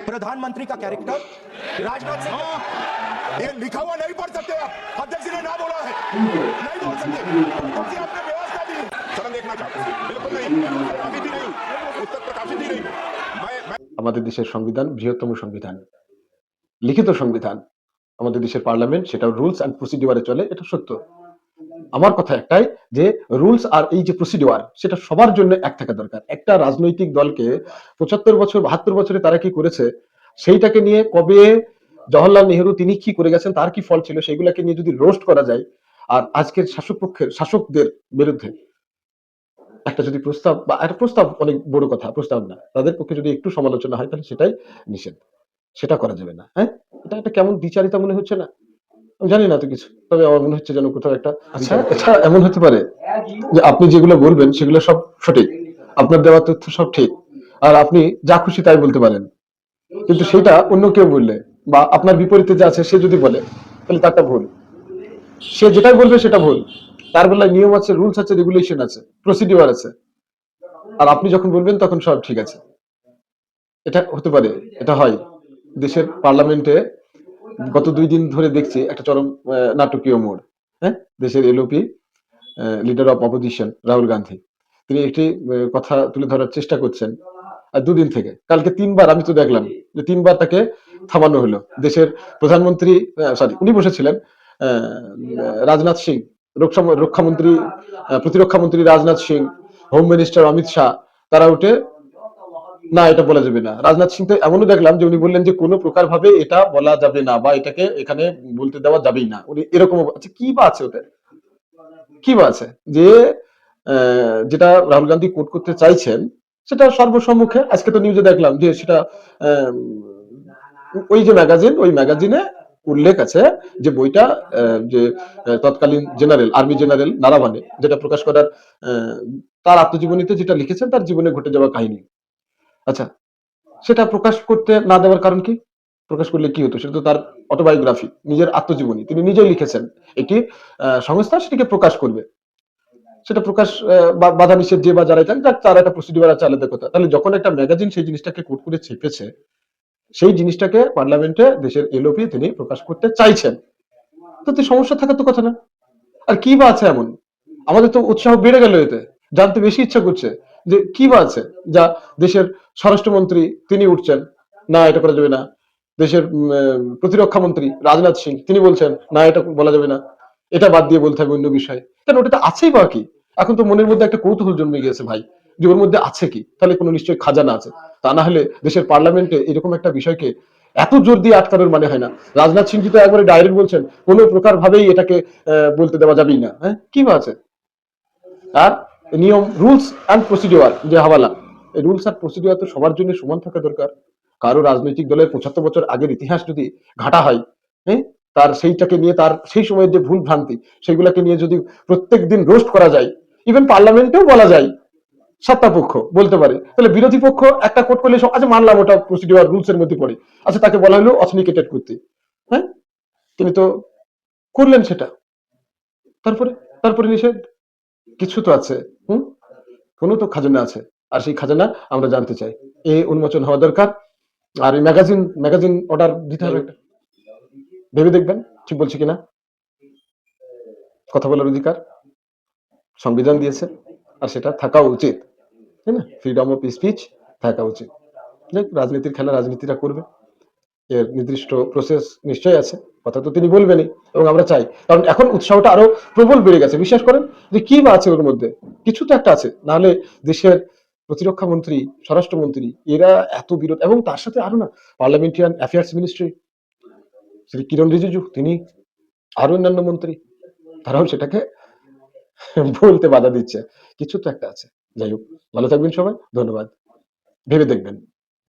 प्रधानमंत्री का कैरेक्टर राजनाथ सिंह ये लिखा हुआ नहीं पढ़ सकते आप, अध्यक्ष ने ना बोला है, नहीं बोल सकते, क्योंकि आपने व्यवस्था दी। सदन देखना चाहते हैं, बिल्कुल नहीं, प्रकाशित ही नहीं, पुस्तक प्रकाशित ही नहीं। আমাদের দেশের সংবিধান বৃহত্তম সংবিধান, লিখিত সংবিধান। আমাদের দেশের পার্লামেন্ট সেটা রুলস এন্ড প্রসিডিওরে চলে, এটা সত্য। আমার কথা একটাই যে রুলস আর এই যে প্রসিডিওর সেটা সবার জন্য এক থাকা দরকার। একটা রাজনৈতিক দলকে ৭৫ বছর ৭২ বছরে তারা কি করেছে সেইটাকে নিয়ে কবে জওহরলাল নেহেরু তিনি কি করে গেছেন, তার কি ফল ছিল, সেগুলোকে নিয়ে যদি রোস্ট করা যায়, আর আজকের শাসক পক্ষের শাসকদের বিরুদ্ধে একটা যদি প্রস্তাব বা একটা প্রস্তাব, অনেক বড় কথা, প্রস্তাব না, তাদের পক্ষে যদি একটু সমালোচনা হয় তাহলে সেটাই নিষেধ, সেটা করা যাবে না। হ্যাঁ, এটা একটা কেমন দ্বিচারিতা মনে হচ্ছে না? আমি জানি না তো কিছু, তবে আমার মনে হচ্ছে যেন কোথাও একটা, আচ্ছা এটা এমন হতে পারে যে আপনি যেগুলো বলবেন সেগুলো সব সঠিক, আপনার দেওয়া তথ্য সব ঠিক, আর আপনি যা খুশি তাই বলতে পারেন, কিন্তু সেটা অন্য কেউ বললে বা আপনার বিপরীতে যে আছে সে যদি বলে তাহলে তারটা ভুল। সে যেটাই বলবে সেটা ভুল, তার বেলায় নিয়ম আছে, রুলস আছে, রেগুলেশন আছে, প্রসিডিওর আছে, আর আপনি যখন বলবেন তখন সব ঠিক আছে। এটা হতে পারে, এটা হয় দেশের পার্লামেন্টে। গত 2 দিন ধরে দেখছি একটা চরম নাটকীয় মোড়। হ্যাঁ, দেশের LOP leader of opposition Rahul Gandhi তিনি একটি কথা তুলে ধরার চেষ্টা করছেন, আর 2 দিন থেকে কালকে 3 বার আমি তো দেখলাম যে 3 বার তাকে থামানো হলো। দেশের প্রধানমন্ত্রী, সরি উনি বসেছিলেন, রাজনাথ সিং, রক্ষামন্ত্রী, প্রতিরক্ষা মন্ত্রী রাজনাথ সিং, হোম মিনিস্টার অমিত শাহ, তারা উঠে না এটা বলা যাবে না। রাজনাথ সিং তো এমনও দেখলাম যে উনি বললেন যে কোনো প্রকার ভাবে এটা বলা যাবে না বা এটাকে এখানে বলতে দেওয়া যাবেই না। উনি এরকম, আচ্ছা কি বা আছে ওটা, কি বা আছে যে যেটা রাহুল গান্ধী কোট করতে চাইছেন সেটা সর্বসম্মুখে আজকে তো নিউজে দেখলাম যে সেটা আহ, ওই যে ম্যাগাজিন, ওই ম্যাগাজিনে উল্লেখ আছে যে বইটা যে তৎকালীন জেনারেল, আর্মি জেনারেল নারাবানে যেটা প্রকাশ করার তার আত্মজীবনীতে যেটা লিখেছেন তার জীবনে ঘটে যাওয়া কাহিনী। আচ্ছা, সেটা প্রকাশ করতে না দেওয়ার কারণ কি? প্রকাশ করলে কি হতো? সেটা তো তার অটোবায়োগ্রাফি, নিজের আত্মজীবনী, তিনি নিজেই লিখেছেন। একটি সংস্থা সেটাকে প্রকাশ করবে, সেটা প্রকাশ বাধা নিষেধ যে বা যারাই থাক তার একটা প্রসিডিউর আছে আলাদা কথা। তাহলে যখন একটা ম্যাগাজিন সেই জিনিসটাকে কোট করে ছেপেছে, সেই জিনিসটাকে পার্লামেন্টে দেশের এলওপি তিনি প্রকাশ করতে চাইছেন, তাতে সমস্যা থাকার তো কথা না। আর কি বা আছে এমন? আমাদের তো উৎসাহ বেড়ে গেল এতে, জানতে বেশি ইচ্ছা করছে যে কি বা আছে যা দেশের স্বরাষ্ট্রমন্ত্রী তিনি উঠছেন না এটা করা যাবে না, দেশের প্রতিরক্ষা মন্ত্রী রাজনাথ সিং তিনি বলছেন না এটা বলা যাবে না, এটা বাদ দিয়ে বলতে হবে অন্য বিষয়। কেন, ওটা তো আছেই বা কি? এখন তো মনের মধ্যে একটা কৌতূহল জন্মে গিয়েছে ভাই, যে ওর মধ্যে আছে কি, তাহলে কোনো নিশ্চয়ই খাজানা আছে। তা না হলে দেশের পার্লামেন্টে এরকম একটা বিষয়কে এত জোর দিয়ে আটকানোর মানে হয় না। রাজনাথ সিং তো একবারে ডাইরেক্ট বলছেন কোনো প্রকার ভাবেই এটাকে বলতে দেওয়া যাবেই না। হ্যাঁ, কি বা আছে? আর নিয়ম, রুলস এন্ড প্রসিডিওর যে হাওয়ালা, এই রুলস আর প্রসিডিওর তো সবার জন্য সমান থাকা দরকার। কারো রাজনৈতিক দলের ৭৫ বছর আগের ইতিহাস যদি ঘাটা হয়, হ্যাঁ, তার সেইটাকে নিয়ে তার সেই সময়ের যে ভুল ভ্রান্তি সেগুলোকে নিয়ে যদি প্রত্যেক দিন রোস্ট করা যায়, ইভেন পার্লামেন্টেও বলা যায়, সত্তা পক্ষ বলতে পারে, তাহলে বিরোধী পক্ষ একটা কোট করলে সব আচ্ছা মানলাম ওটা প্রসিডিওর রুলস এর মধ্যে পড়ে, আচ্ছা তাকে বলা হলো অথেন্টিকেটেড করতে। হ্যাঁ, তিনি তো করলেন সেটা, তারপরে তারপরে নিষেধ কিছু তো আছে। হুম, কোনো তো খাজানা আছে, আর সেই খাজানা আমরা জানতে চাই, এ উন্মোচন হওয়া দরকার। আর এই ম্যাগাজিন ম্যাগাজিন অর্ডার দিতে হবে একটা, ভেবে দেখবেন ঠিক বলছি কিনা। কথা বলার অধিকার সংবিধান দিয়েছে, আর সেটা থাকা উচিত, তাই না? ফ্রিডম অফ স্পিচ থাকা উচিত। রাজনীতির খেলা রাজনীতিরা করবে, এর নির্দিষ্ট প্রসেস নিশ্চয়ই আছে, কথা তো তিনি বলবেনই, এবং আমরা চাই, কারণ এখন উৎসাহটা আরো প্রবল বেড়ে গেছে। বিশ্বাস করেন যে কি বা আছে ওর মধ্যে, কিছু তো একটা আছে, নাহলে দেশের প্রতিরক্ষা মন্ত্রী, স্বরাষ্ট্রমন্ত্রী এরা এত বিরোধ, এবং তার সাথে আরো না পার্লামেন্টারিয়ান অ্যাফেয়ার্স মিনিস্ট্রি শ্রী কিরণ রিজিজু তিনি, আরো অন্যান্য মন্ত্রী, তারাও সেটাকে বলতে বাধা দিচ্ছে। কিছু তো একটা আছে। যাই হোক, ভালো থাকবেন সবাই, ধন্যবাদ, ভেবে দেখবেন।